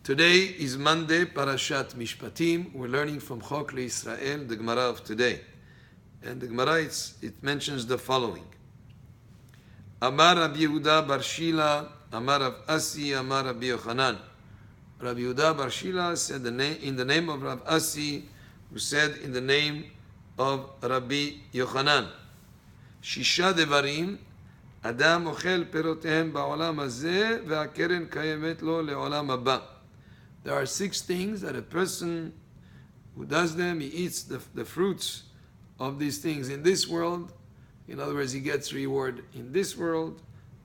Today is Monday, Parashat Mishpatim. We're learning from Hok Leisrael, the Gemarah of today. And the Gemarah, it mentions the following. Amar Rabbi Yehuda bar Shila, Amar Rav Asi, Amar Rabbi Yochanan. Rabbi Yehuda bar Shila said in the name of Rav Asi, who said in the name of Rabbi Yochanan. Shisha devarim, Adam ochel perotehem ba'olam hazeh, ve'akeren kayemet lo le'olam haba. There are 6 things that a person who does them, he eats the fruits of these things in this world. In other words, he gets reward in this world.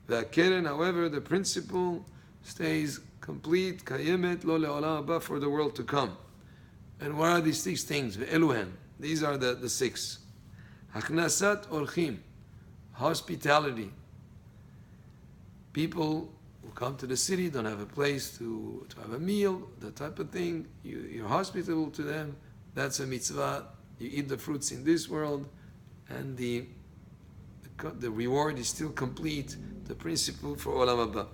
Ve'akeren, however, the principle stays complete, kayemet lo le'olam haba, for the world to come. And what are these 6 things? Ve'eluhen. These are the 6. Haknasat orchim, hospitality. People who come to the city don't have a place to have a meal, that type of thing. You're hospitable to them. That's a mitzvah. You eat the fruits in this world, and the reward is still complete. The principle for olam haba.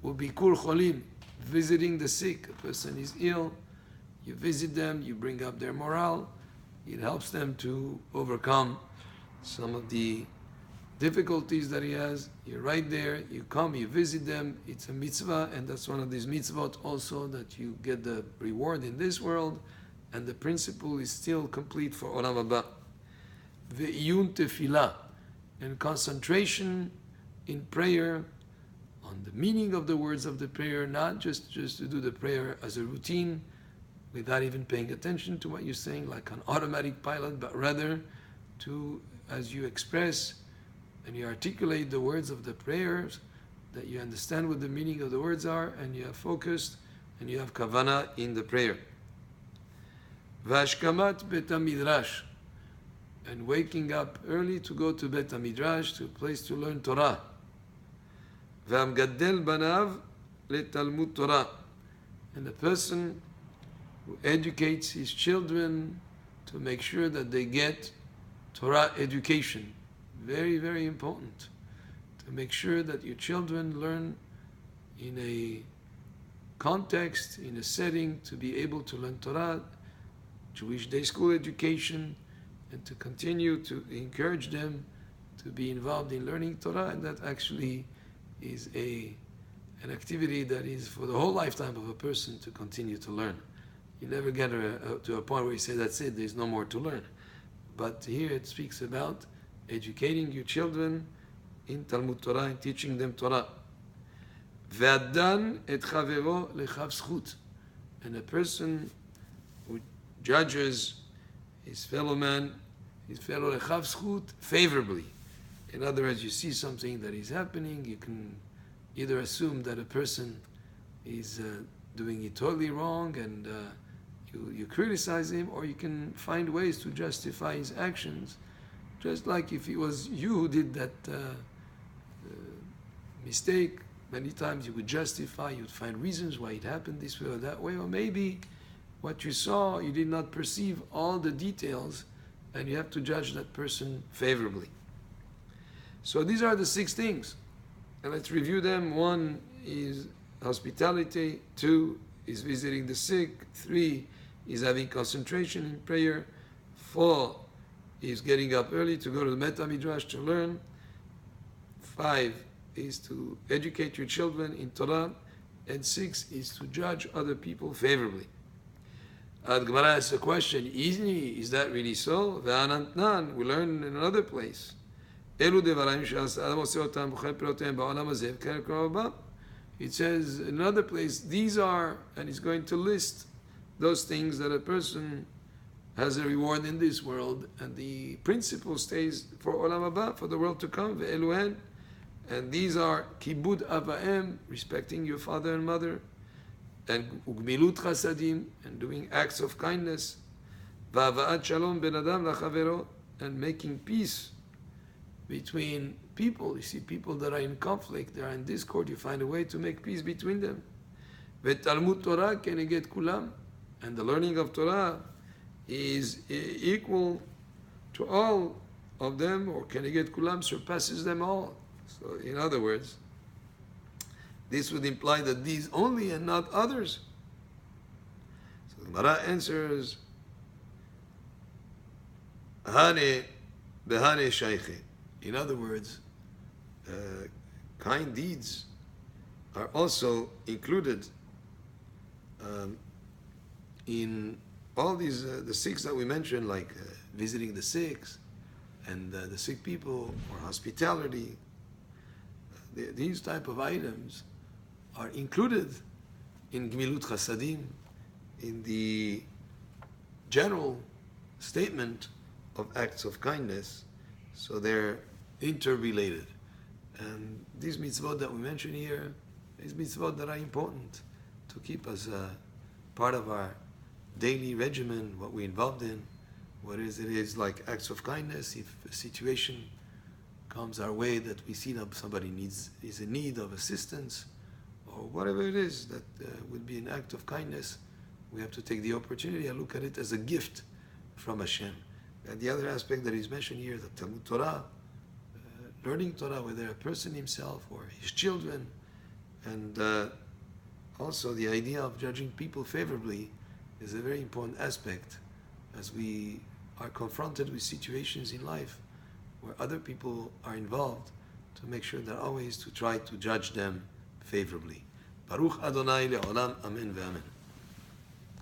Ubikur cholim, visiting the sick. A person is ill, you visit them, you bring up their morale. It helps them to overcome some of the difficulties that he has. You're right there, you come, you visit them. It's a mitzvah, and that's one of these mitzvot also, that you get the reward in this world, and the principle is still complete for olam haba. Ve'iyun tefillah, and concentration in prayer on the meaning of the words of the prayer, not just to do the prayer as a routine without even paying attention to what you're saying like an automatic pilot, but rather to, as you express and you articulate the words of the prayers, that you understand what the meaning of the words are, and you have focused and you have kavana in the prayer. Vashkamat bet midrash, and waking up early to go to bet midrash, to a place to learn Torah. V'amgaddel banav letalmud Torah, and the person who educates his children to make sure that they get Torah education. Very, very important to make sure that your children learn in a context, in a setting, to be able to learn Torah, Jewish day school education, and to continue to encourage them to be involved in learning Torah. And that actually is an activity that is for the whole lifetime of a person to continue to learn. You never get to a point where you say, that's it, there's no more to learn. But here it speaks about educating your children in Talmud Torah and teaching them Torah. Ve'adan et chavero lechav zchut, and a person who judges his fellow man, his fellow lechav zchut, favorably. In other words, you see something that is happening, you can either assume that a person is doing it totally wrong, and you criticize him, or you can find ways to justify his actions. Just like if it was you who did that mistake, many times you would justify, you would find reasons why it happened this way or that way, or maybe what you saw, you did not perceive all the details, and you have to judge that person favorably. So these are the 6 things, and let's review them. 1 is hospitality, 2 is visiting the sick, 3 is having concentration in prayer, 4 is getting up early to go to the Meta Midrash to learn, 5 is to educate your children in Torah, and 6 is to judge other people favorably. The Gemara asks a question, is that really so? Ve'anantnan, we learn in another place. It says in another place, these are, and he's going to list those things that a person has a reward in this world, and the principle stays for olam haba, for the world to come. Ve'eluhen, and these are kibud avaim, respecting your father and mother, and ugmilut chasadim, and doing acts of kindness, va'avaat shalom ben adam lachavero, and making peace between people. You see people that are in conflict, they are in discord, you find a way to make peace between them. Ve'talmud Torah keneget kulam, and the learning of Torah is equal to all of them, or keneget kulam, surpasses them all. So in other words, this would imply that these only and not others Gemara answers, Hane behane shayche. In other words, kind deeds are also included in all these, the six that we mentioned, like visiting the sick and the sick people, or hospitality. These type of items are included in Gmilut Chasadim, in the general statement of acts of kindness, so they're interrelated. And these mitzvot that we mention here, these mitzvot that are important to keep as a part of our daily regimen, what we're involved in, what is it is like acts of kindness. If a situation comes our way that we see that somebody is in need of assistance, or whatever it is that would be an act of kindness, we have to take the opportunity and look at it as a gift from Hashem. And the other aspect that is mentioned here, the Talmud Torah, learning Torah, whether a person himself or his children, and also the idea of judging people favorably is a very important aspect as we are confronted with situations in life where other people are involved, to make sure that always to try to judge them favorably. Baruch Adonai le'olam, amen ve'amen.